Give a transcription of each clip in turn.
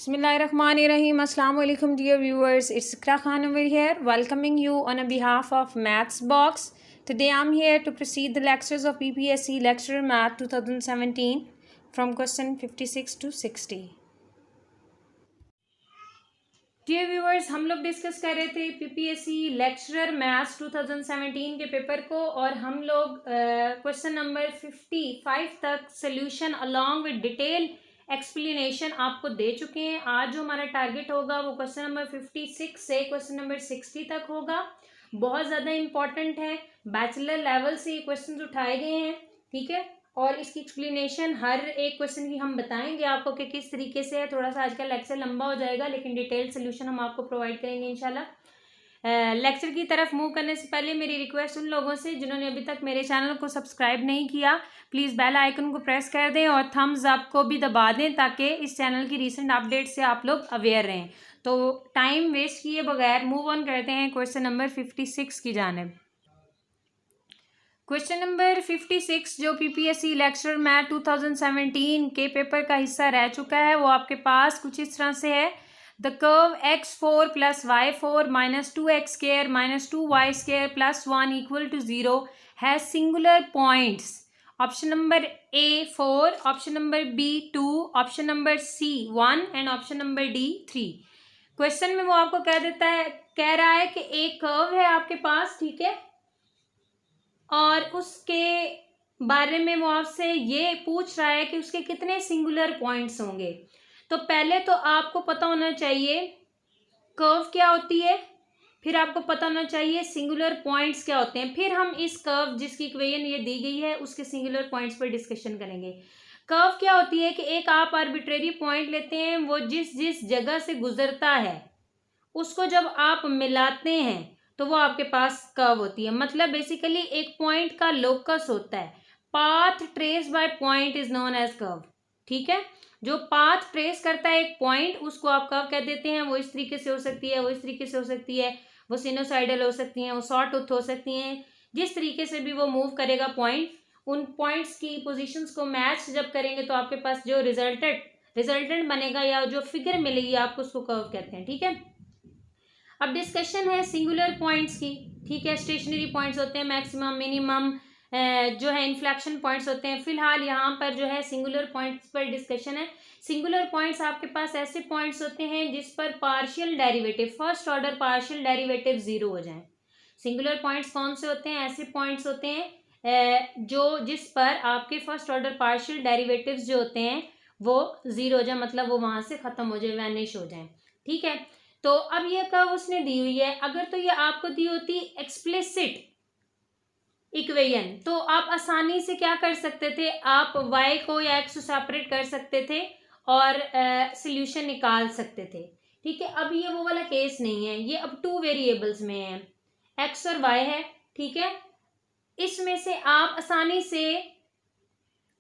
Bismillahirrahmanirrahim. Assalamu alaikum dear viewers. It's Iqra Khan over here welcoming you on a behalf of Maths Box. Today I'm here to proceed the lectures of PPSC Lecture Math 2017 from question 56 to 60. Dear viewers, हम लोग discuss कर रहे थे PPSC lecturer maths 2017 के paper को और हम लोग क्वेश्चन नंबर 55 तक solution along with detail explanation आपको दे चुके हैं। आज जो हमारा टारगेट होगा वो क्वेश्चन नंबर 56 से क्वेश्चन नंबर 60 तक होगा। बहुत ज़्यादा इम्पॉर्टेंट है, बैचलर लेवल से ये क्वेश्चन उठाए गए हैं, ठीक है। और इसकी एक्सप्लेनेशन हर एक क्वेश्चन की हम बताएंगे आपको कि किस तरीके से है। थोड़ा सा आज का लेक्चर लंबा हो जाएगा लेकिन डिटेल सोल्यूशन हम आपको प्रोवाइड करेंगे इंशाल्लाह। लेक्चर की तरफ मूव करने से पहले मेरी रिक्वेस्ट उन लोगों से जिन्होंने अभी तक मेरे चैनल को सब्सक्राइब नहीं किया, प्लीज़ बेल आइकन को प्रेस कर दें और थम्स अप को भी दबा दें ताकि इस चैनल की रीसेंट अपडेट से आप लोग अवेयर रहें। तो टाइम वेस्ट किए बगैर मूव ऑन करते हैं क्वेश्चन नंबर 56 की जानिब। क्वेश्चन नंबर 56 जो पीपीएससी लेक्चर मैथ 2017 के पेपर का हिस्सा रह चुका है वो आपके पास कुछ इस तरह से है। The curve x4 + y4 - 2x² - 2y² + 1 = 0 has singular points. Option number A 4, option number B 2, option number C 1 and option number D 3। Question में वो आपको कह रहा है कि एक कर्व है आपके पास, ठीक है, और उसके बारे में वो आपसे ये पूछ रहा है कि उसके कितने सिंगुलर पॉइंट्स होंगे। तो पहले तो आपको पता होना चाहिए कर्व क्या होती है, फिर आपको पता होना चाहिए सिंगुलर पॉइंट्स क्या होते हैं, फिर हम इस कर्व जिसकी इक्वेशन ये दी गई है उसके सिंगुलर पॉइंट्स पर डिस्कशन करेंगे। कर्व क्या होती है कि एक आप आर्बिट्रेरी पॉइंट लेते हैं, वो जिस जिस जगह से गुजरता है उसको जब आप मिलाते हैं तो वो आपके पास कर्व होती है। मतलब बेसिकली एक पॉइंट का लोकस होता है। Path trace by point is known as curve, ठीक है। जो पाथ ट्रेस करता है एक पॉइंट उसको आप कर्व कह देते हैं। वो इस तरीके से हो सकती है, वो इस तरीके से हो सकती है, वो सिनोसाइडल हो सकती हैं, वो सॉटूथ हो सकती हैं। जिस तरीके से भी वो मूव करेगा पॉइंट, उन पॉइंट्स की पोजिशंस को मैच जब करेंगे तो आपके पास जो रिजल्टेंट बनेगा या जो फिगर मिलेगी आपको उसको कर्व कहते हैं, ठीक है। अब डिस्कशन है सिंगुलर पॉइंट्स की, ठीक है। स्टेशनरी पॉइंट्स होते हैं, मैक्सिमम मिनिमम जो है इन्फ्लेक्शन पॉइंट्स होते हैं। फिलहाल यहाँ पर जो है सिंगुलर पॉइंट्स पर डिस्कशन है। सिंगुलर पॉइंट्स आपके पास ऐसे पॉइंट्स होते हैं जिस पर partial derivative, first order partial derivative 0 हो जाए। सिंगुलर पॉइंट्स कौन से होते हैं? ऐसे पॉइंट्स होते हैं जो जिस पर आपके फर्स्ट ऑर्डर पार्शियल डेरिवेटिव्स जो होते हैं वो 0 हो जाए, मतलब वो वहां से खत्म हो जाए, वैनिश हो जाए, ठीक है। तो अब ये कर्व उसने दी हुई है। अगर तो ये आपको दी होती एक्सप्लिसिट इक्वेशन तो आप आसानी से क्या कर सकते थे, आप y को या x को सेपरेट कर सकते थे और सॉल्यूशन निकाल सकते थे, ठीक है। अब ये वो वाला केस नहीं है, ये अब 2 वेरिएबल्स में है, x और y है, ठीक है। इसमें से आप आसानी से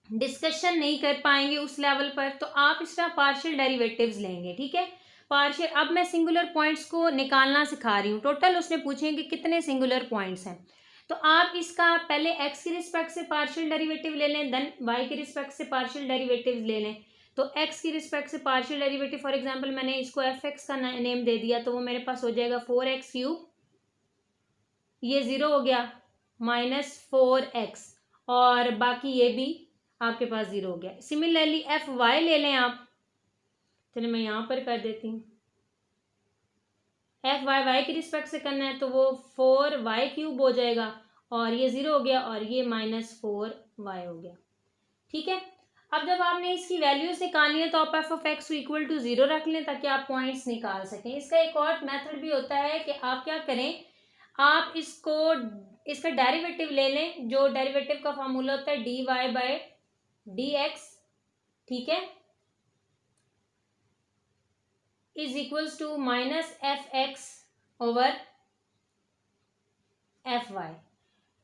डिस्कशन नहीं कर पाएंगे उस लेवल पर, तो आप इसका पार्शियल डेरिवेटिव्स लेंगे, ठीक है। पार्शियल, अब मैं सिंगुलर पॉइंट्स को निकालना सिखा रही हूँ। टोटल उसने पूछे कि कितने सिंगुलर पॉइंट्स हैं, तो आप इसका पहले x के रिस्पेक्ट से पार्शियल डेरिवेटिव ले लें, देन y के रिस्पेक्ट से पार्शियल डेरिवेटिव ले लें। तो x की रिस्पेक्ट से पार्शियल डेरिवेटिव, फॉर एग्जांपल मैंने इसको fx का नेम दे दिया तो वो मेरे पास हो जाएगा 4x3, ये 0 हो गया, -4x, और बाकी ये भी आपके पास 0 हो गया। सिमिलरली fy ले लें आप, चलिए मैं यहाँ पर कर देती हूँ। y के रिस्पेक्ट से करना है तो वो 4y³ हो जाएगा और ये 0 हो गया और ये -4y हो गया, ठीक है। अब जब आपने इसकी वैल्यूज निकालनी है तो आप f(x) = 0 रख लें ताकि आप पॉइंट्स निकाल सकें। इसका एक और मेथड भी होता है कि आप क्या करें, आप इसका डेरिवेटिव ले लें। जो डेरिवेटिव का फॉर्मूला होता है dy/dx, ठीक है, इज इक्वल्स टू -fx/fy।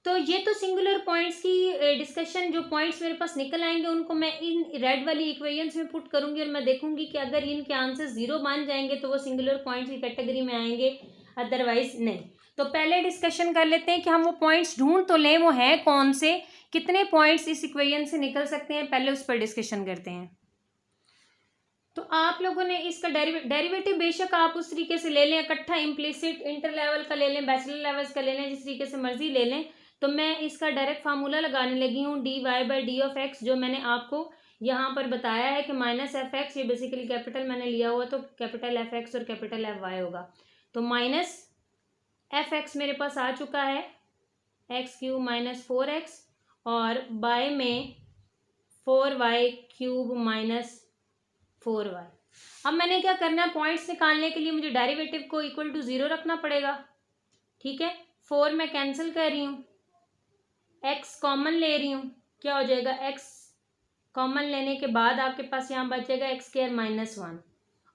तो ये तो सिंगुलर पॉइंट्स की डिस्कशन, जो पॉइंट्स मेरे पास निकल आएंगे उनको मैं इन रेड वाली इक्वेशंस में पुट करूंगी और मैं देखूंगी कि अगर इनके आंसर 0 बन जाएंगे तो वो सिंगुलर पॉइंट्स की कैटेगरी में आएंगे, अदरवाइज नहीं। तो पहले डिस्कशन कर लेते हैं कि हम वो पॉइंट्स ढूंढ तो लें, वो है कौन से, कितने पॉइंट्स इस इक्वेशन से निकल सकते हैं, पहले उस पर डिस्कशन करते हैं। तो आप लोगों ने इसका डेरिवेटिव बेशक आप उस तरीके से ले लें, इकट्ठा इम्प्लिसिट इंटर लेवल का ले लें, बैचलर लेवल्स का ले लें, जिस तरीके से मर्जी ले लें। तो मैं इसका डायरेक्ट फार्मूला लगाने लगी हूँ dy/d(x), जो मैंने आपको यहाँ पर बताया है कि -f(x), ये बेसिकली कैपिटल मैंने लिया हुआ, तो कैपिटल f(x) और कैपिटल f(y) होगा। तो -f(x) मेरे पास आ चुका है, x³ - 4x, और y में 4y³ - 4y। अब मैंने क्या करना है, पॉइंट्स निकालने के लिए मुझे डेरिवेटिव को इक्वल टू 0 रखना पड़ेगा। ठीक है, 4 मैं कैंसिल कर रही हूँ, x कॉमन ले रही हूँ, क्या हो जाएगा, x कॉमन लेने के बाद आपके पास यहाँ बचेगा x² - 1,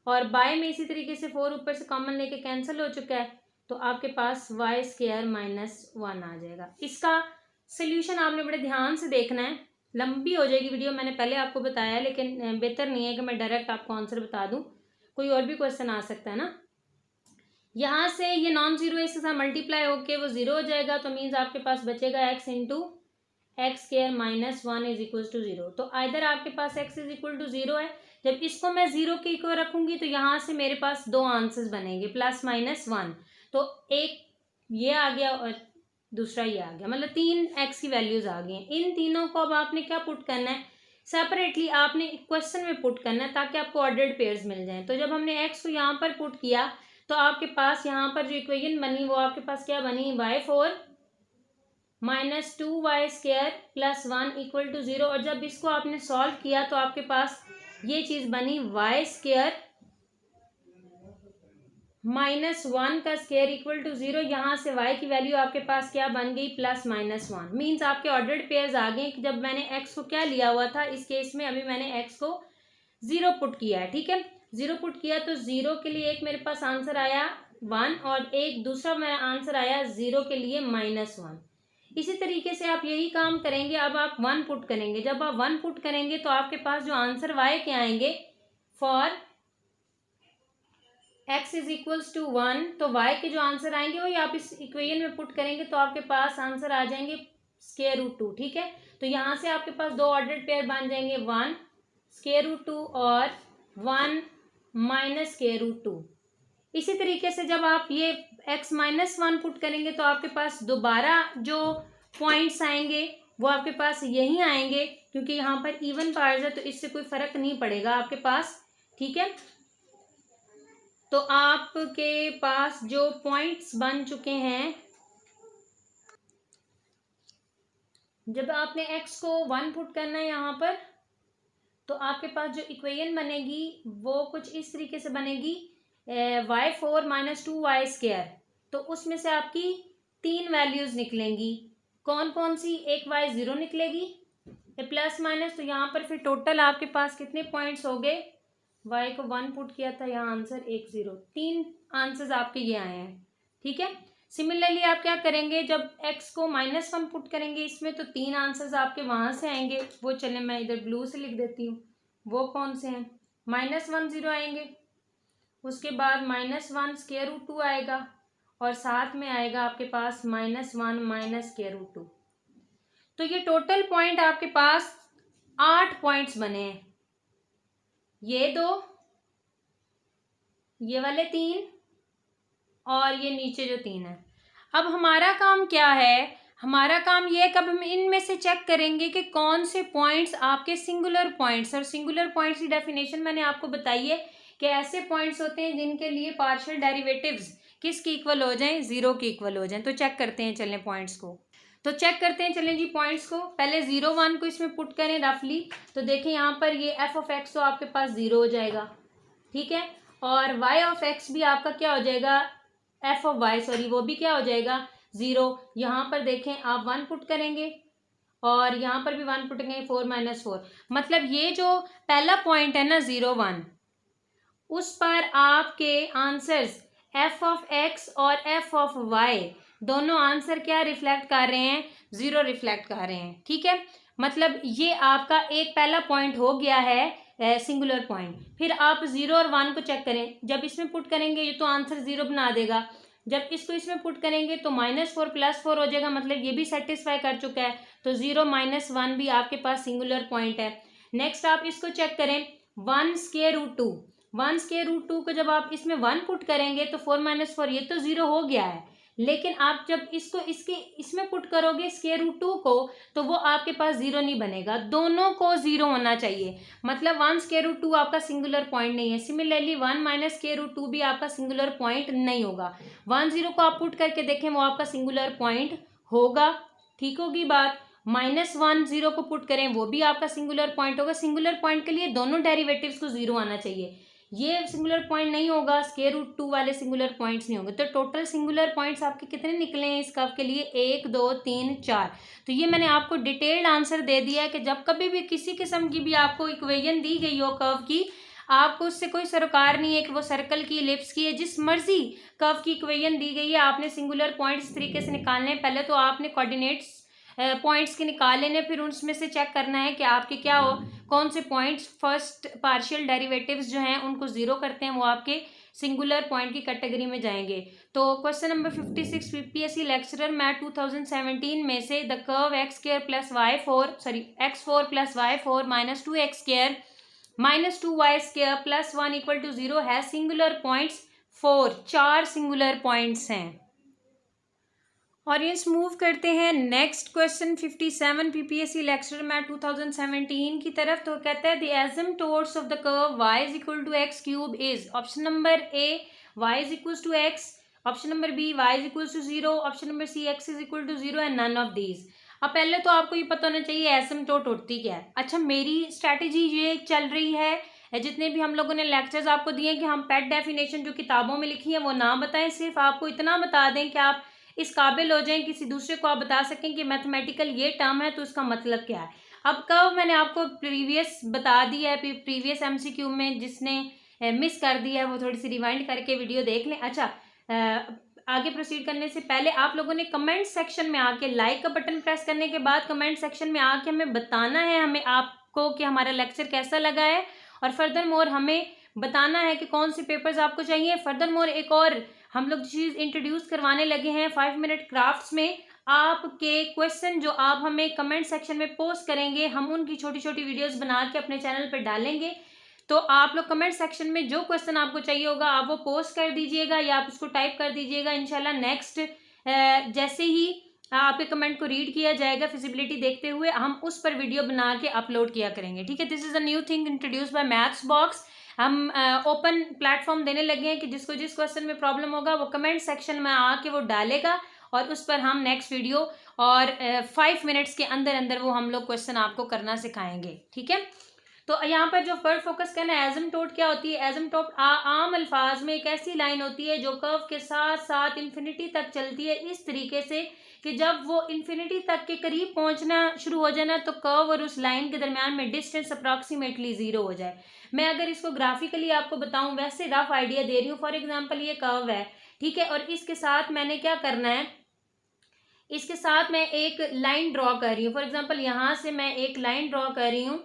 और y में इसी तरीके से 4 ऊपर से कॉमन लेके कैंसिल हो चुका है, तो आपके पास y² - 1 आ जाएगा। इसका सोल्यूशन आपने बड़े ध्यान से देखना है, लंबी हो जाएगी वीडियो, मैंने पहले आपको बताया, लेकिन बेहतर नहीं है कि मैं डायरेक्ट आपको आंसर बता दूं, कोई और भी क्वेश्चन आ सकता है ना। यहाँ से ये नॉन जीरो इसके साथ मल्टीप्लाई होके वो 0 हो जाएगा, तो मीन्स आपके पास बचेगा x into x² - 1 is equal to 0। तो आइदर आपके पास x इज इक्वल टू 0 है, जब इसको मैं 0 के इक्वल रखूंगी तो यहाँ से मेरे पास दो आंसर्स बनेंगे, +-1। तो एक ये आ गया और दूसरा ये आ गया, मतलब 3 x की वैल्यूज आ गई हैं। इन तीनों को अब आपने क्या पुट करना है, सेपरेटली आपने क्वेश्चन में पुट करना है, ताकि आपको ऑर्डर्ड पेयर्स मिल जाएं। तो जब हमने x को यहाँ पर पुट किया तो आपके पास यहाँ पर जो इक्वेशन बनी वो आपके पास क्या बनी, y4 - 2y² + 1 इक्वल टू 0। और जब इसको आपने सॉल्व किया तो आपके पास ये चीज बनी y² - 1 का स्क्वायर इक्वल टू 0। यहाँ से y की वैल्यू आपके पास क्या बन गई, +-1। मीन्स आपके ऑर्डर्ड पेयर्स आ गए कि जब मैंने x को क्या लिया हुआ था, इस केस में अभी मैंने x को 0 पुट किया है। ठीक है, 0 पुट किया तो 0 के लिए एक मेरे पास आंसर आया 1, और एक दूसरा मेरा आंसर आया 0 के लिए -1। इसी तरीके से आप यही काम करेंगे। अब आप 1 पुट करेंगे, जब आप 1 पुट करेंगे तो आपके पास जो आंसर y के आएंगे, for x is equals to 1, तो y के जो आंसर आएंगे वही आप इस इक्वेशन में पुट करेंगे, तो आपके पास आंसर आ जाएंगे √2। ठीक है, तो यहाँ से आपके पास दो ऑर्डर्ड पेयर बन जाएंगे, 1 √2 और 1 -√2। इसी तरीके से जब आप ये x - 1 पुट करेंगे तो आपके पास दोबारा जो पॉइंट्स आएंगे वो आपके पास यही आएंगे, क्योंकि यहाँ पर इवन पार्ट्स है तो इससे कोई फर्क नहीं पड़ेगा आपके पास। ठीक है, तो आपके पास जो पॉइंट्स बन चुके हैं, जब आपने x को 1 पुट करना है यहाँ पर, तो आपके पास जो इक्वेशन बनेगी वो कुछ इस तरीके से बनेगी, y4 - 2y²। तो उसमें से आपकी 3 वैल्यूज निकलेंगी, कौन कौन सी, एक y0 निकलेगी, +-, तो यहाँ पर फिर टोटल आपके पास कितने पॉइंट्स हो गए, y को 1 पुट किया था, यहाँ आंसर 1 0, 3 आंसर्स आपके ये आए हैं। ठीक है, सिमिलरली आप क्या करेंगे, जब x को -1 पुट करेंगे इसमें, तो 3 आंसर्स आपके वहां से आएंगे, वो चले मैं इधर ब्लू से लिख देती हूँ, वो कौन से हैं, -1 0 आएंगे, उसके बाद -1 √2 आएगा, और साथ में आएगा आपके पास -1 √2। तो ये टोटल पॉइंट आपके पास 8 पॉइंट्स बने हैं, ये 2, ये वाले 3 और ये नीचे जो 3 है। अब हमारा काम क्या है, हमारा काम ये है कि अब हम इनमें से चेक करेंगे कि कौन से पॉइंट्स आपके सिंगुलर पॉइंट्स, और सिंगुलर पॉइंट्स की डेफिनेशन मैंने आपको बताई है कि ऐसे पॉइंट्स होते हैं जिनके लिए पार्शियल डेरिवेटिव्स किसके इक्वल हो जाएं, 0 के इक्वल हो जाएं। तो चेक करते हैं चलें पॉइंट्स को, तो चेक करते हैं चलें जी पॉइंट्स को। पहले 0 1 को इसमें पुट करें रफली, तो देखें यहाँ पर ये f(x) तो आपके पास 0 हो जाएगा। ठीक है, और y(x) भी आपका क्या हो जाएगा, f(y) सॉरी, वो भी क्या हो जाएगा 0। यहाँ पर देखें आप 1 पुट करेंगे और यहाँ पर भी 1 पुट करेंगे, 4 - 4, मतलब ये जो पहला पॉइंट है ना 0 1, उस पर आपके आंसर्स f(x) और f(y) दोनों आंसर क्या रिफ्लेक्ट कर रहे हैं, 0 रिफ्लेक्ट कर रहे हैं। ठीक है, मतलब ये आपका एक पहला पॉइंट हो गया है सिंगुलर पॉइंट। फिर आप 0 और 1 को चेक करें, जब इसमें पुट करेंगे ये तो आंसर 0 बना देगा, जब इसको इसमें पुट करेंगे तो -4 + 4 हो जाएगा, मतलब ये भी सेटिस्फाई कर चुका है, तो 0 - 1 भी आपके पास सिंगुलर पॉइंट है। नेक्स्ट आप इसको चेक करें, 1 square root two, 1 square root two को जब आप इसमें 1 पुट करेंगे तो 4 माइनस 4 ये तो 0 हो गया है, लेकिन आप जब इसको इसमें पुट करोगे स्क्वायर रूट टू को तो वो आपके पास 0 नहीं बनेगा, दोनों को 0 होना चाहिए, मतलब 1 स्क्वायर रूट टू आपका सिंगुलर पॉइंट नहीं है। Similarly 1 minus square root two भी आपका सिंगुलर पॉइंट नहीं होगा। 1 0 को आप पुट करके देखें वो आपका सिंगुलर पॉइंट होगा, ठीक होगी बात। -1 0 को पुट करें वो भी आपका सिंगुलर पॉइंट होगा। सिंगुलर पॉइंट के लिए दोनों डेरिवेटिव्स को 0 आना चाहिए, ये सिंगुलर पॉइंट नहीं होगा, स्क्वायर रूट टू वाले सिंगुलर पॉइंट्स नहीं होंगे। तो टोटल सिंगुलर पॉइंट्स आपके कितने निकले हैं इस कर्व के लिए? 1 2 3 4। तो ये मैंने आपको डिटेल्ड आंसर दे दिया है कि जब कभी भी किसी किस्म की भी आपको इक्वेशन दी गई हो कर्व की, आपको उससे कोई सरोकार नहीं है कि वो सर्कल की, इलिप्स की है, जिस मर्जी कर्व की इक्वेशन दी गई है आपने सिंगुलर पॉइंट्स इस तरीके से निकालने हैं। पहले तो आपने कोऑर्डिनेट्स पॉइंट्स के निकाल लेने, फिर उसमें से चेक करना है कि आपके क्या हो, कौन से पॉइंट्स फर्स्ट पार्शियल डेरिवेटिव्स जो हैं उनको 0 करते हैं, वो आपके सिंगुलर पॉइंट की कैटेगरी में जाएंगे। तो question number 56 UPSC lecturer math 2017 में से the curve x4 plus y4 minus 2x2 minus 2y2 plus 1 equal to 0 है सिंगुलर पॉइंट्स 4, 4 सिंगुलर पॉइंट्स हैं। और ये मूव करते हैं next question 57 PPSC lecture math 2017 की तरफ। तो कहता है the asymptotes of the curve y is equal to x cube is, option number a y is equal to x, option number b y is equal to 0, option number c x is equal to 0 and none of these. अब पहले तो आपको ये पता होना चाहिए एसिम्पटोट होती क्या है। अच्छा, मेरी स्ट्रैटेजी ये चल रही है, जितने भी हम लोगों ने लेक्चर्स आपको दिए कि हम पेट डेफिनेशन जो किताबों में लिखी है वो ना बताएं, सिर्फ आपको इतना बता दें कि आप इस काबिल हो जाएं किसी दूसरे को आप बता सकें कि मैथमेटिकल ये टर्म है तो उसका मतलब क्या है। अब कर्व मैंने आपको प्रीवियस बता दिया है, प्रीवियस एमसीक्यू में जिसने मिस कर दिया है वो थोड़ी सी रिवाइंड करके वीडियो देख लें। अच्छा, आगे प्रोसीड करने से पहले आप लोगों ने कमेंट सेक्शन में आके लाइक का बटन प्रेस करने के बाद कमेंट सेक्शन में आके हमें बताना है हमें आपको कि हमारा लेक्चर कैसा लगा है, और फर्दर मोर हमें बताना है कि कौन से पेपर्स आपको चाहिए। फर्दर मोर एक और हम लोग चीज़ इंट्रोड्यूस करवाने लगे हैं 5 मिनट क्राफ्ट्स में। आपके क्वेश्चन जो आप हमें कमेंट सेक्शन में पोस्ट करेंगे हम उनकी छोटी छोटी वीडियोस बना के अपने चैनल पर डालेंगे। तो आप लोग कमेंट सेक्शन में जो क्वेश्चन आपको चाहिए होगा आप वो पोस्ट कर दीजिएगा या आप उसको टाइप कर दीजिएगा। इंशाल्लाह नेक्स्ट जैसे ही आपके कमेंट को रीड किया जाएगा फिजिबिलिटी देखते हुए हम उस पर वीडियो बना के अपलोड किया करेंगे, ठीक है। This is a new thing introduce by maths box. हम ओपन प्लेटफॉर्म देने लगे हैं कि जिसको जिस क्वेश्चन में प्रॉब्लम होगा वो कमेंट सेक्शन में आके वो डालेगा और उस पर हम नेक्स्ट वीडियो और 5 मिनट्स के अंदर अंदर वो हम लोग क्वेश्चन आपको करना सिखाएंगे, ठीक है। तो यहाँ पर जो फर्स्ट फोकस करना है एसिम्पटोट क्या होती है। एसिम्पटोट आम अल्फाज में एक ऐसी लाइन होती है जो कर्व के साथ साथ इन्फिनिटी तक चलती है इस तरीके से कि जब वो इन्फिनिटी तक के करीब पहुंचना शुरू हो जाए ना तो कर्व और उस लाइन के दरमियान में डिस्टेंस अप्रॉक्सीमेटली 0 हो जाए। मैं अगर इसको ग्राफिकली आपको बताऊं, वैसे रफ आइडिया दे रही हूँ। फॉर एग्जांपल ये कर्व है, ठीक है, और इसके साथ मैंने क्या करना है, इसके साथ मैं एक लाइन ड्रॉ कर रही हूँ। फॉर एग्जांपल यहाँ से मैं एक लाइन ड्रॉ कर रही हूँ,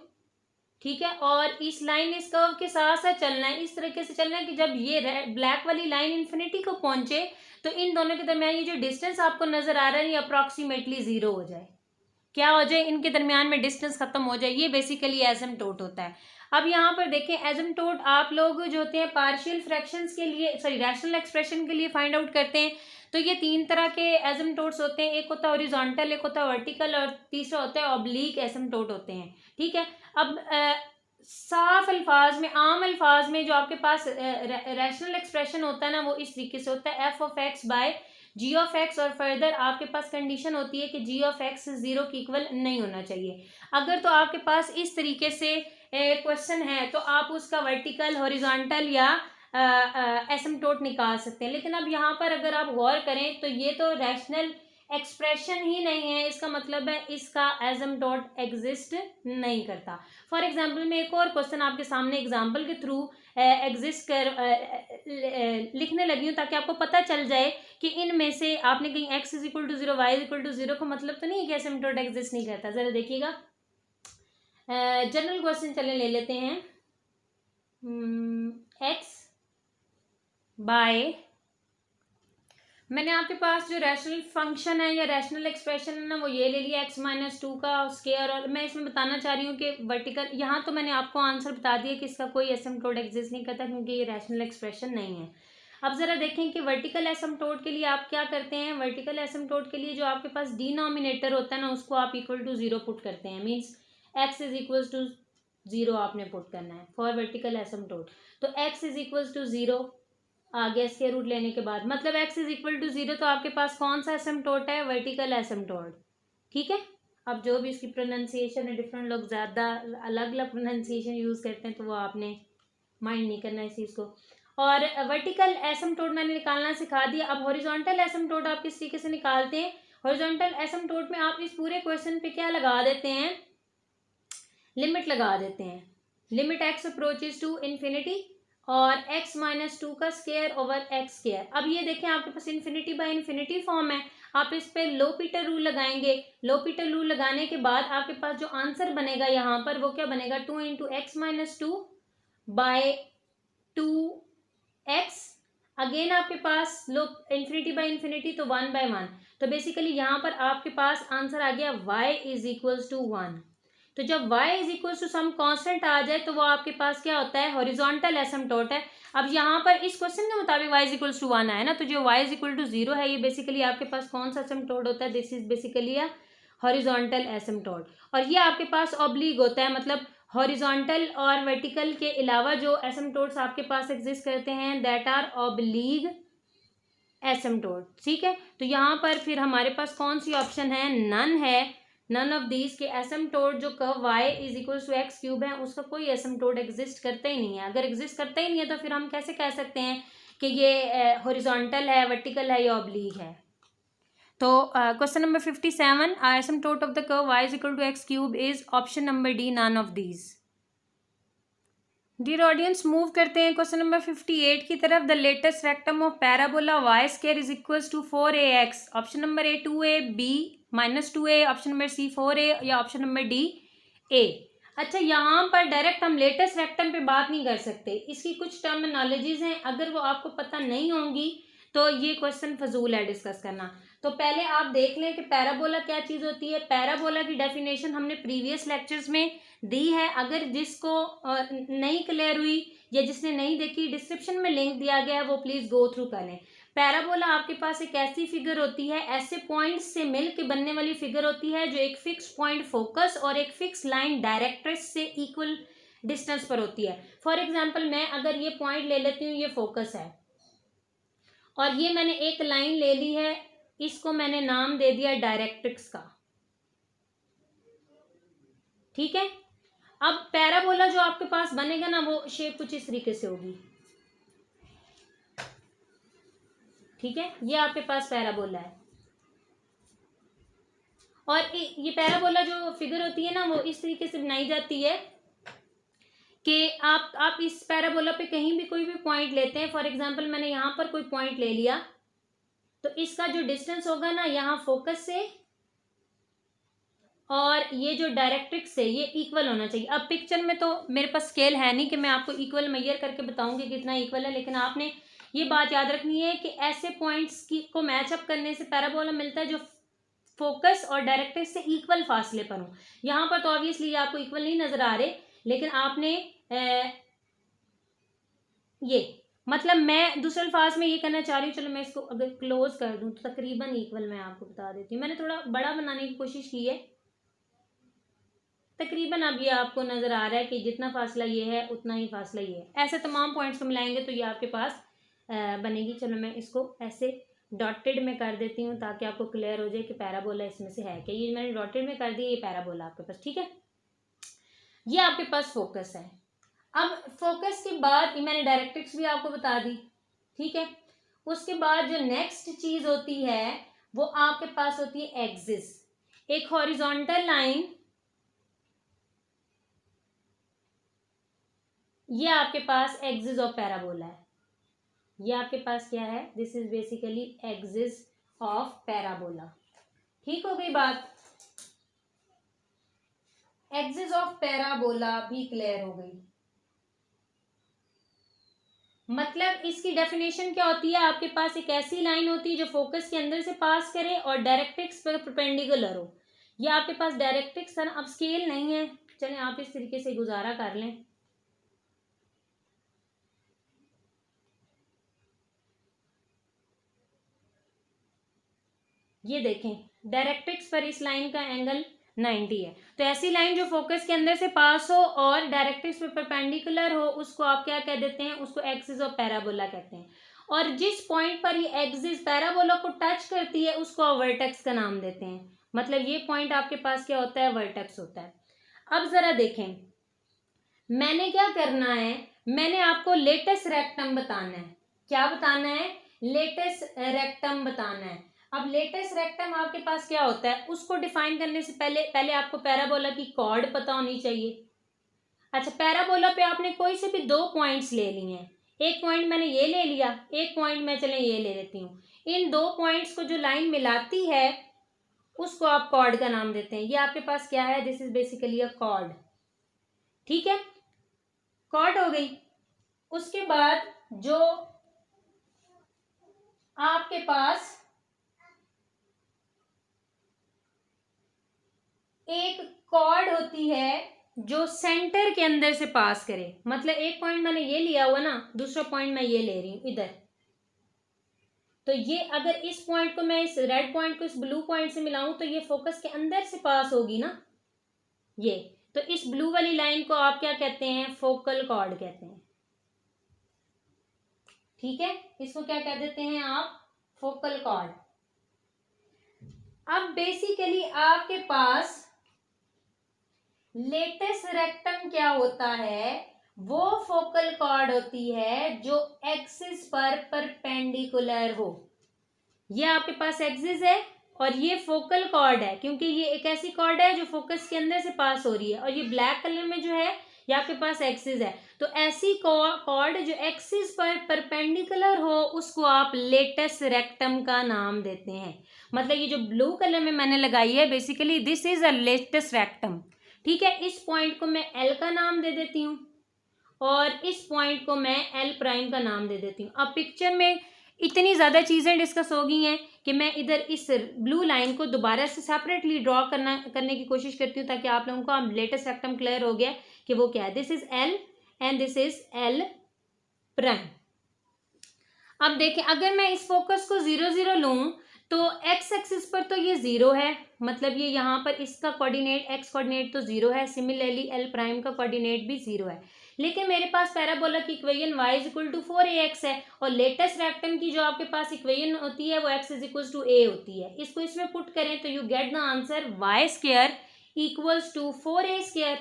ठीक है, और इस लाइन इस कर्व के साथ साथ चलना है, इस तरीके से चलना है कि जब ये ब्लैक वाली लाइन इन्फिनिटी को पहुंचे तो इन दोनों के दरमियान ये जो डिस्टेंस आपको नजर आ रहा है ये अप्रॉक्सीमेटली 0 हो जाए। क्या हो जाए, इनके दरमियान में डिस्टेंस खत्म हो जाए। ये बेसिकली एसिम्पटोट होता है। अब यहाँ पर देखें एसिम्पटोट आप लोग जो होते हैं पार्शियल फ्रैक्शंस के लिए रैशनल एक्सप्रेशन के लिए फाइंड आउट करते हैं। तो ये 3 तरह के एसिम्पटोट्स होते हैं, एक होता है हॉरिजॉन्टल, एक होता है वर्टिकल और तीसरा होता है ऑब्लिक एसिम्पटोट होते हैं, ठीक है। अब साफ अल्फाज में, आम अल्फाज में जो आपके पास रैशनल एक्सप्रेशन होता है ना वो इस तरीके से होता है f of x by g of x, और फर्दर आपके पास कंडीशन होती है कि जी ऑफ एक्स 0 के इक्वल नहीं होना चाहिए। अगर तो आपके पास इस तरीके से क्वेश्चन है तो आप उसका वर्टिकल, हॉरिजॉन्टल या एसिम्पटोट निकाल सकते हैं। लेकिन अब यहाँ पर अगर आप गौर करें तो ये तो रैशनल एक्सप्रेशन ही नहीं है, इसका मतलब है इसका एसिम्पटोट एग्जिस्ट नहीं करता। फॉर एग्जांपल मैं एक और क्वेश्चन आपके सामने एग्जांपल के थ्रू एग्जिस्ट कर लिखने लगी हूँ ताकि आपको पता चल जाए कि इनमें से आपने कहीं x is equal to 0 y is equal to 0 का मतलब तो नहीं है कि एसिम्पटोट एग्जिस्ट नहीं करता। जरा देखिएगा, जनरल क्वेश्चन चले ले लेते हैं। x बाय मैंने आपके पास जो रैशनल फंक्शन है या रैशनल एक्सप्रेशन है ना वो ये ले लिया x-2 का स्क्वायर। और मैं इसमें बताना चाह रही हूँ कि वर्टिकल, यहाँ तो मैंने आपको आंसर बता दिया कि इसका कोई एसिम्प्टोट एग्जिस्ट नहीं करता क्योंकि ये रैशनल एक्सप्रेशन नहीं है। अब जरा देखें कि वर्टिकल एसिम्प्टोट के लिए आप क्या करते हैं। वर्टिकल एसिम्प्टोट के लिए जो आपके पास डिनोमिनेटर होता है ना उसको आप इक्वल टू 0 पुट करते हैं। Means x is equal to 0 आपने पुट करना है फॉर वर्टिकल एसिम्प्टोट। तो x इज इक्वल टू 0 आ गया स्क्वायर रूट लेने के बाद, मतलब x इज इक्वल टू 0, तो आपके पास कौन सा एसिम्प्टोट है, वर्टिकल एसिम्प्टोट। ठीक है, अब जो भी इसकी प्रोनाउंसिएशन है, डिफरेंट लोग ज़्यादा अलग अलग प्रोनाउंसिएशन यूज़ करते हैं तो वो आपने माइंड नहीं करना इस चीज़ को। और वर्टिकल एसिम्प्टोट मैंने निकालना सिखा दिया। अब हॉरिजॉन्टल एसिम्प्टोट आप किस तरीके से निकालते हैं। हॉरिजॉन्टल एसिम्प्टोट में आप इस पूरे क्वेश्चन पे क्या लगा देते हैं, लिमिट लगा देते हैं। Limit x approaches to infinity और x-2 का स्क्वायर ओवर x स्क्वायर। अब ये देखें आपके पास इन्फिनिटी बाय इन्फिनिटी फॉर्म है, आप इस पे लोपिटर रूल लगाएंगे। लोपिटर रूल लगाने के बाद आपके पास जो आंसर बनेगा यहाँ पर वो क्या बनेगा, 2 into x-2 bye 2x। Again आपके पास लो इन्फिनिटी बाय इन्फिनिटी तो 1/1। तो बेसिकली यहाँ पर आपके पास आंसर आ गया y इज इक्वल्स टू 1। तो जब y is equal to some constant आ जाए तो वो आपके पास क्या होता है, हॉरिजॉन्टल एसिम्प्टोट है। अब यहाँ पर इस क्वेश्चन के मुताबिक y इज इक्वल टू 1 आया ना, तो जो y इज इक्वल टू 0 है ये बेसिकली आपके पास कौन सा एसिम्प्टोट होता है, this is basically a horizontal asymptote. और ये आपके पास ऑब्लिक होता है, मतलब हॉरिजॉन्टल और वर्टिकल के अलावा जो एसिम्प्टोट्स आपके पास एग्जिस्ट करते हैं दैट आर ऑब्लिक एसिम्प्टोट। ठीक है, तो यहाँ पर फिर हमारे पास कौन सी ऑप्शन है, नन है। नन ऑफ दीज के एसिम्प्टोट जो curve y is equal to x cube है उसका कोई एसिम्प्टोट एग्जिस्ट करता ही नहीं है। अगर एग्जिस्ट करता ही नहीं है तो फिर हम कैसे कह सकते हैं कि ये हॉरिजॉन्टल है, वर्टिकल है या ऑब्लिक है। तो question number 57, asymptote of the curve y is equal to x cube is option number D, none of these. Dear audience, move करते हैं क्वेश्चन नंबर 58 की तरफ। The latus rectum of parabola y square is equals to 4ax। Option number A 2a, B -2a, option number C 4a या option number D a। अच्छा, यहाँ पर direct हम latus rectum पे बात नहीं कर सकते, इसकी कुछ टर्मिनोलॉजीज हैं, अगर वो आपको पता नहीं होंगी तो ये क्वेश्चन फजूल है डिस्कस करना। तो पहले आप देख लें कि पैराबोला क्या चीज़ होती है। पैराबोला की डेफिनेशन हमने प्रीवियस लेक्चर्स में दी है, अगर जिसको नहीं क्लियर हुई या जिसने नहीं देखी, डिस्क्रिप्शन में लिंक दिया गया है, वो प्लीज गो थ्रू कर लें। पैराबोला आपके पास एक ऐसी फिगर होती है, ऐसे पॉइंट्स से मिल के बनने वाली फिगर होती है जो एक फिक्स पॉइंट फोकस और एक फिक्स लाइन डायरेक्ट्रिक्स से इक्वल डिस्टेंस पर होती है। फॉर एग्जाम्पल मैं अगर ये पॉइंट ले लेती हूँ, ये फोकस है और ये मैंने एक लाइन ले ली है, इसको मैंने नाम दे दिया डायरेक्ट्रिक्स का। ठीक है, अब पैराबोला जो आपके पास बनेगा ना वो शेप कुछ इस तरीके से होगी। ठीक है, ये आपके पास पैराबोला है और ये पैराबोला जो फिगर होती है ना वो इस तरीके से बनाई जाती है कि आप इस पैराबोला पे कहीं भी कोई भी पॉइंट लेते हैं। फॉर एग्जांपल मैंने यहाँ पर कोई पॉइंट ले लिया तो इसका जो डिस्टेंस होगा ना यहाँ फोकस से और ये जो डायरेक्ट्रिक्स से ये इक्वल होना चाहिए। अब पिक्चर में तो मेरे पास स्केल है नहीं कि मैं आपको इक्वल मेजर करके बताऊंगी कितना इक्वल है, लेकिन आपने ये बात याद रखनी है कि ऐसे पॉइंट्स को मैचअप करने से पैराबोला मिलता है जो फोकस और डायरेक्ट्रिक्स से इक्वल फासले पर हो। यहाँ पर तो ऑब्वियसली आपको इक्वल नहीं नजर आ रहे, लेकिन आपने ये मतलब मैं दूसरे अल्फाज में ये कहना चाह रही हूँ, चलो मैं इसको अगर क्लोज कर दूं तो तकरीबन इक्वल मैं आपको बता देती हूँ। मैंने थोड़ा बड़ा बनाने की कोशिश की है, तकरीबन अब ये आपको नजर आ रहा है कि जितना फासला ये है उतना ही फासला ये है। ऐसे तमाम पॉइंट्स को मिलाएंगे तो ये आपके पास बनेगी। चलो मैं इसको ऐसे डॉटेड में कर देती हूँ ताकि आपको क्लियर हो जाए कि पैराबोला इसमें से है क्या। ये मैंने डॉटेड में कर दिया, ये पैराबोला आपके पास। ठीक है, ये आपके पास फोकस है। अब फोकस के बाद मैंने डायरेक्ट्रिक्स भी आपको बता दी। ठीक है, उसके बाद जो नेक्स्ट चीज होती है वो आपके पास होती है एक्सिस। एक हॉरिजॉन्टल लाइन, ये आपके पास एक्सिस ऑफ पैराबोला है। ये आपके पास क्या है, this is basically axis of parabola. ठीक हो गई बात, एक्सिस ऑफ पैराबोला भी क्लियर हो गई। मतलब इसकी डेफिनेशन क्या होती है, आपके पास एक ऐसी लाइन होती है जो फोकस के अंदर से पास करे और डायरेक्ट्रिक्स पर परपेंडिकुलर हो। ये आपके पास डायरेक्ट्रिक्स है ना, अब स्केल नहीं है, चलें आप इस तरीके से गुजारा कर लें। ये देखें डायरेक्ट्रिक्स पर इस लाइन का एंगल 90 है। तो ऐसी लाइन जो फोकस के अंदर से पास हो और डायरेक्ट्रिक्स पे परपेंडिकुलर हो उसको आप क्या कह देते हैं, उसको एक्सिस ऑफ पैराबोला कहते हैं। और जिस पॉइंट पर ये एक्सिस पैराबोला को टच करती है उसको आप वर्टेक्स का नाम देते हैं। मतलब ये पॉइंट आपके पास क्या होता है, वर्टेक्स होता है। अब जरा देखें मैंने क्या करना है, मैंने आपको लेटेस्ट रेक्टम बताना है। क्या बताना है, लेटेस्ट रेक्टम बताना है। अब लेटेस्ट रेक्टम आपके पास क्या होता है, उसको डिफाइन करने से पहले आपको पैराबोला की कॉर्ड पता होनी चाहिए। अच्छा, पैराबोला पे आपने कोई से भी दो पॉइंट्स ले लिए हैं, एक पॉइंट मैंने ये ले लिया, एक पॉइंट मैं चले ये ले लेती हूँ। इन दो पॉइंट्स को जो लाइन मिलाती है उसको आप कॉर्ड का नाम देते हैं। ये आपके पास क्या है, this is basically a cord. ठीक है, कॉर्ड हो गई। उसके बाद जो आपके पास एक कॉर्ड होती है जो सेंटर के अंदर से पास करे, मतलब एक पॉइंट मैंने ये लिया हुआ ना, दूसरा पॉइंट मैं ये ले रही हूं इधर, तो ये अगर इस पॉइंट को मैं इस रेड पॉइंट को इस ब्लू पॉइंट से मिलाऊं तो ये फोकस के अंदर से पास होगी ना ये। तो इस ब्लू वाली लाइन को आप क्या कहते हैं, फोकल कॉर्ड कहते हैं। ठीक है, इसको क्या कह देते हैं आप, फोकल कॉर्ड। अब बेसिकली आपके पास लेटेस्ट रेक्टम क्या होता है, वो फोकल कॉर्ड होती है जो एक्सिस पर परपेंडिकुलर हो। ये आपके पास एक्सिस है और ये फोकल कॉर्ड है, क्योंकि ये एक ऐसी कॉर्ड है जो फोकस के अंदर से पास हो रही है। और ये ब्लैक कलर में जो है ये आपके पास एक्सिस है। तो ऐसी कॉर्ड जो एक्सिस पर परपेंडिकुलर हो उसको आप लेटेस्ट रेक्टम का नाम देते हैं। मतलब ये जो ब्लू कलर में मैंने लगाई है basically this is a latus rectum. ठीक है, इस पॉइंट को मैं एल का नाम दे देती हूँ और इस पॉइंट को मैं एल प्राइम का नाम दे देती हूँ। अब पिक्चर में इतनी ज़्यादा चीज़ें डिस्कस हो गई हैं कि मैं इधर इस ब्लू लाइन को दोबारा से सेपरेटली ड्रॉ करने की कोशिश करती हूँ ताकि आप लोगों को अब लेटेस्ट रेक्टम क्लियर हो गया कि वो क्या है। This is L and this is L prime. अब देखें अगर मैं इस फोकस को 0 0 लूँ तो एक्स एक्सिस पर तो ये 0 है, मतलब ये यहाँ पर इसका कोऑर्डिनेट एक्स कोऑर्डिनेट तो 0 है। सिमिलरली एल प्राइम का कोऑर्डिनेट भी 0 है। लेकिन मेरे पास पैराबोला की equation y is equal to 4ax है और लेटेस्ट रेक्टम की जो आपके पास इक्वेशन होती है वो x is equal to a होती है। इसको इसमें पुट करें तो you get the answer y square equals to 4a square.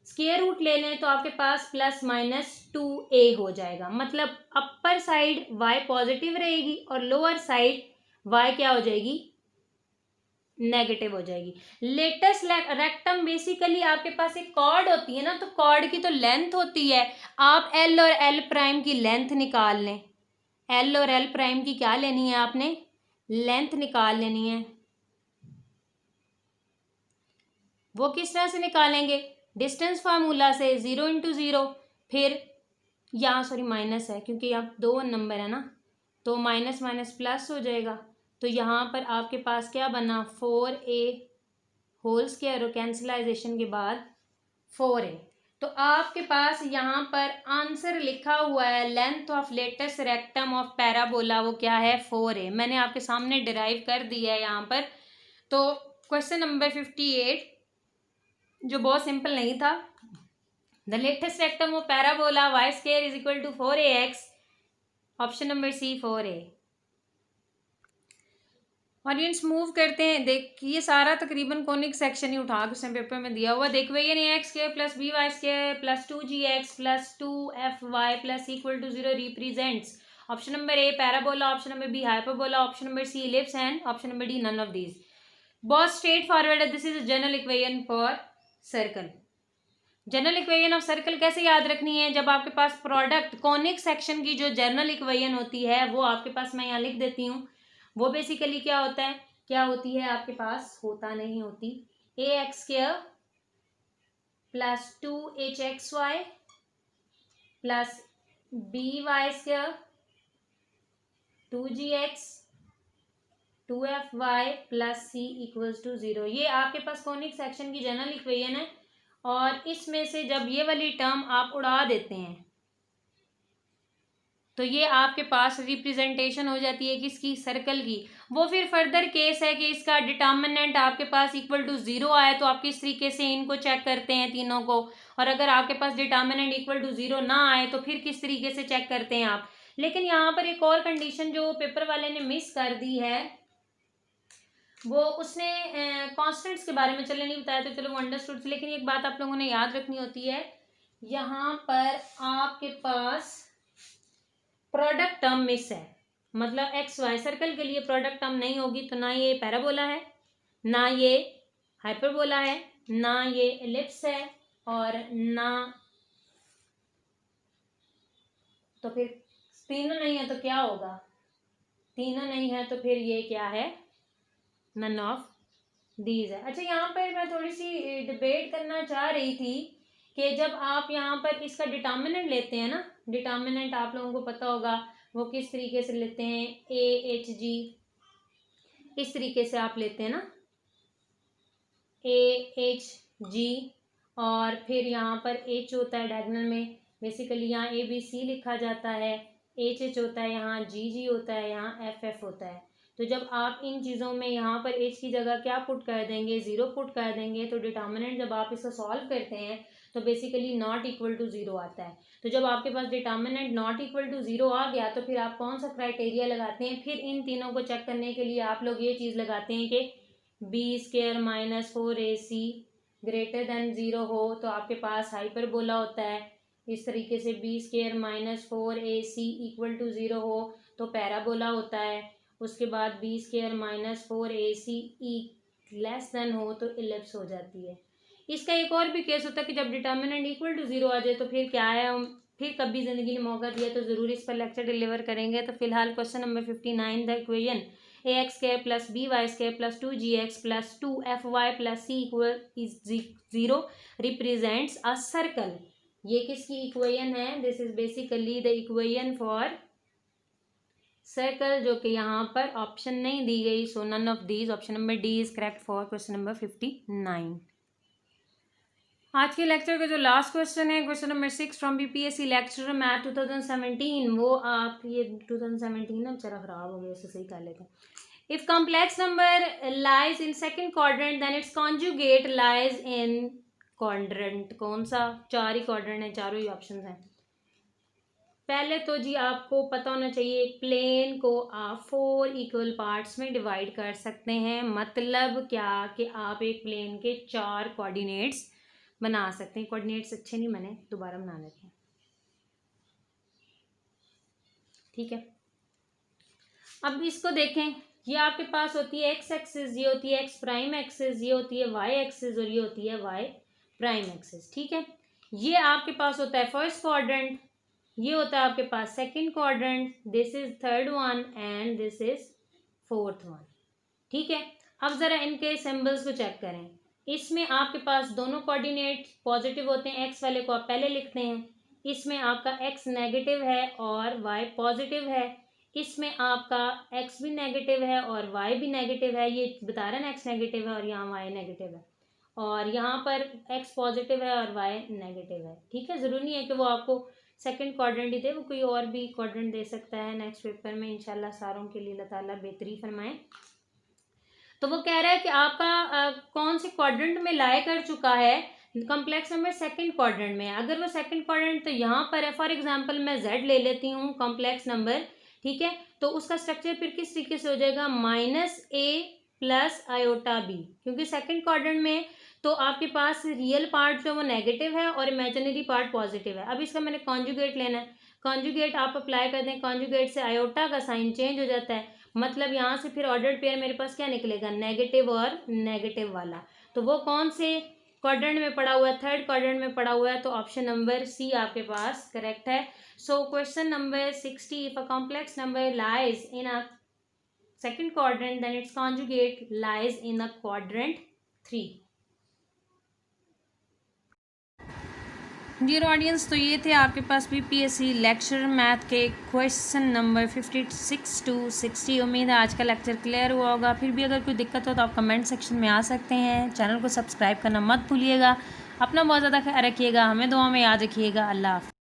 Square root ले लें तो आपके पास प्लस माइनस 2a हो जाएगा। मतलब अपर साइड y पॉजिटिव रहेगी और लोअर साइड y क्या हो जाएगी, नेगेटिव हो जाएगी। लेटेस्ट रेक्टम बेसिकली आपके पास एक कॉर्ड होती है ना, तो कॉर्ड की तो लेंथ होती है। आप एल और एल प्राइम की लेंथ निकाल लें। एल और एल प्राइम की क्या लेनी है आपने, लेंथ निकाल लेनी है। वो किस तरह से निकालेंगे, डिस्टेंस फार्मूला से 0 इंटू 0, फिर यहाँ सॉरी माइनस है क्योंकि यहाँ 2 नंबर है ना, तो माइनस माइनस प्लस हो जाएगा। तो यहाँ पर आपके पास क्या बना, 4a होल स्क्वायर और कैंसिलाइजेशन के बाद 4a। तो आपके पास यहाँ पर आंसर लिखा हुआ है length of latest rectum of parabola, वो क्या है 4a। मैंने आपके सामने डिराइव कर दिया है यहाँ पर। तो क्वेश्चन नंबर 58 जो बहुत सिंपल नहीं था, the latus rectum of parabola y square is equal to 4ax, option number C 4a। Audience move करते हैं। देख ये सारा तकरीबन कॉनिक सेक्शन ही उठा के उसने पेपर में दिया हुआ। देखो ये नहीं, x square plus B y square plus 2gx plus 2fy plus equal to 0 represents option number A parabola, option number B hyperbola, option number C ellipse and option number D none of these. बहुत straightforward है। This is general equation for circle. General equation of circle कैसे याद रखनी है, जब आपके पास product conic section की जो जनरल इक्वेशन होती है वो आपके पास मैं यहाँ लिख देती हूँ। वो बेसिकली क्या होता है, क्या होती है आपके पास, होता नहीं होती, a x square plus 2hxy plus B y square 2gx 2fy plus c equals to 0। ये आपके पास कॉनिक सेक्शन की जनरल इक्वेशन है और इसमें से जब ये वाली टर्म आप उड़ा देते हैं तो ये आपके पास रिप्रेजेंटेशन हो जाती है किसकी, सर्कल की। वो फिर फर्दर केस है कि इसका डिटर्मिनेंट आपके पास इक्वल टू 0 आए तो आप किस तरीके से इनको चेक करते हैं तीनों को, और अगर आपके पास डिटर्मिनेंट इक्वल टू 0 ना आए तो फिर किस तरीके से चेक करते हैं आप। लेकिन यहाँ पर एक और कंडीशन जो पेपर वाले ने मिस कर दी है, वो उसने कॉन्स्टेंट्स के बारे में चले नहीं बताया, तो चलो वो अंडरस्टूड। लेकिन एक बात आप लोगों ने याद रखनी होती है, यहाँ पर आपके पास प्रोडक्ट टर्म मिस है, मतलब एक्स वाई सर्कल के लिए प्रोडक्ट टर्म नहीं होगी तो ना ये पैराबोला है, ना ये हाइपरबोला है, ना ये एलिप्स है, और ना, तो फिर तीनों नहीं है तो क्या होगा, तीनों नहीं है तो फिर ये क्या है, नन ऑफ दीज है। अच्छा, यहाँ पर मैं थोड़ी सी डिबेट करना चाह रही थी कि जब आप यहाँ पर इसका डिटर्मिनेंट लेते हैं ना, डिटर्मिनेंट आप लोगों को पता होगा वो किस तरीके से लेते हैं, AHG, इस तरीके से आप लेते हैं ना, AHG, और फिर यहाँ पर H होता है डायगोनल में, बेसिकली यहाँ ABC लिखा जाता है, HH होता है, यहाँ GG होता है, यहाँ FF होता है। तो जब आप इन चीज़ों में यहाँ पर H की जगह क्या पुट कर देंगे, 0 पुट कर देंगे, तो डिटर्मिनेंट जब आप इसको सॉल्व करते हैं तो बेसिकली नॉट इक्वल टू 0 आता है। तो जब आपके पास डिटर्मिनेंट नॉट इक्वल टू 0 आ गया तो फिर आप कौन सा क्राइटेरिया लगाते हैं, फिर इन तीनों को चेक करने के लिए आप लोग ये चीज़ लगाते हैं कि B square minus 4AC greater than 0 हो तो आपके पास हाइपरबोला होता है। इस तरीके से B square minus 4AC equal to 0 हो तो पैराबोला होता है। उसके बाद B square minus 4AC less than हो तो इलिप्स हो जाती है। इसका एक और भी केस होता है कि जब डिटर्मिनेंट इक्वल टू 0 आ जाए तो फिर क्या है, हम फिर कभी जिंदगी में मौका दिया तो जरूर इस पर लेक्चर डिलीवर करेंगे। तो फिलहाल question number 59, the equation ax square plus B y square plus 2gx plus 2fy plus c equal is 0 represents a circle. ये किसकी इक्वेशन है, this is basically the equation for circle, जो कि यहाँ पर ऑप्शन नहीं दी गई, so none of these, option number d is correct for question number 59। आज के लेक्चर का जो लास्ट क्वेश्चन है, question number 6 from BPSC lecture math 2017, वो आप ये 2017 ना बेचारा खराब हो गया, इसे सही कर लेते हैं। If complex number lies in second quadrant then its conjugate lies in quadrant, कौन सा, 4 ही क्वाड्रेंट है, चारों ही ऑप्शन हैं। पहले तो जी आपको पता होना चाहिए प्लेन को आप 4 इक्वल पार्ट्स में डिवाइड कर सकते हैं, मतलब क्या कि आप एक प्लेन के 4 कोऑर्डिनेट्स बना सकते हैं। कोऑर्डिनेट्स अच्छे नहीं बने, दोबारा बना लेते हैं, ठीक है। अब इसको देखें, ये आपके पास होती है एक्स एक्सिस, ये होती है एक्स प्राइम एक्सिस, ये होती है वाई एक्सिस और ये होती है वाई प्राइम एक्सिस, ठीक है। ये आपके पास होता है फर्स्ट क्वाड्रेंट, ये होता है आपके पास second quadrant, this is third one and this is fourth one, ठीक है। अब जरा इनके सिंबल्स को चेक करें। इसमें आपके पास दोनों कोऑर्डिनेट पॉजिटिव होते हैं, एक्स वाले को आप पहले लिखते हैं, इसमें आपका एक्स नेगेटिव है और वाई पॉजिटिव है, इसमें आपका एक्स भी नेगेटिव है और वाई भी नेगेटिव है, ये बता रहा है ना एक्स नेगेटिव है और यहाँ वाई नेगेटिव है, और यहाँ पर एक्स पॉजिटिव है और वाई नेगेटिव है, ठीक है। ज़रूरी नहीं है कि वो आपको सेकंड क्वाड्रेंट ही दे, वो कोई और भी क्वाड्रेंट दे सकता है। नेक्स्ट पेपर में इंशाल्लाह सारों के लिए अल्लाह ताला बेहतरी फरमाए। तो वो कह रहा है कि आपका कौन से क्वाड्रेंट में लाई कर चुका है, कॉम्प्लेक्स नंबर सेकंड क्वाड्रेंट में। अगर वो सेकंड क्वाड्रेंट तो यहाँ पर है, फॉर एग्जांपल मैं जेड ले लेती हूँ कॉम्प्लेक्स नंबर, ठीक है, तो उसका स्ट्रक्चर फिर किस तरीके से हो जाएगा, -a प्लस आयोटा बी, क्योंकि सेकंड क्वाड्रेंट में तो आपके पास रियल पार्ट जो वो नेगेटिव है और इमेजिनरी पार्ट पॉजिटिव है। अब इसका मैंने कॉन्जुगेट लेना है, कॉन्जुगेट आप अप्लाई कर दें, कॉन्जुगेट से आयोटा का साइन चेंज हो जाता है, मतलब यहाँ से फिर ऑर्डर्ड पेयर मेरे पास क्या निकलेगा, नेगेटिव और नेगेटिव वाला। तो वो कौन से क्वाड्रेंट में पड़ा हुआ है, थर्ड क्वाड्रेंट में पड़ा हुआ है, तो ऑप्शन नंबर सी आपके पास करेक्ट है। So question number 60, if a complex number lies in a second quadrant then its conjugate lies in the quadrant 3. Dear audience, तो ये थे आपके पास पीपीएससी लेक्चर मैथ के क्वेश्चन नंबर 56 टू 60। उम्मीद है आज का लेक्चर क्लियर हुआ होगा। फिर भी अगर कोई दिक्कत हो तो आप कमेंट सेक्शन में आ सकते हैं। चैनल को सब्सक्राइब करना मत भूलिएगा। अपना बहुत ज़्यादा ख्याल रखिएगा, हमें दुआ में याद रखिएगा। अल्लाह हाफ़िज़।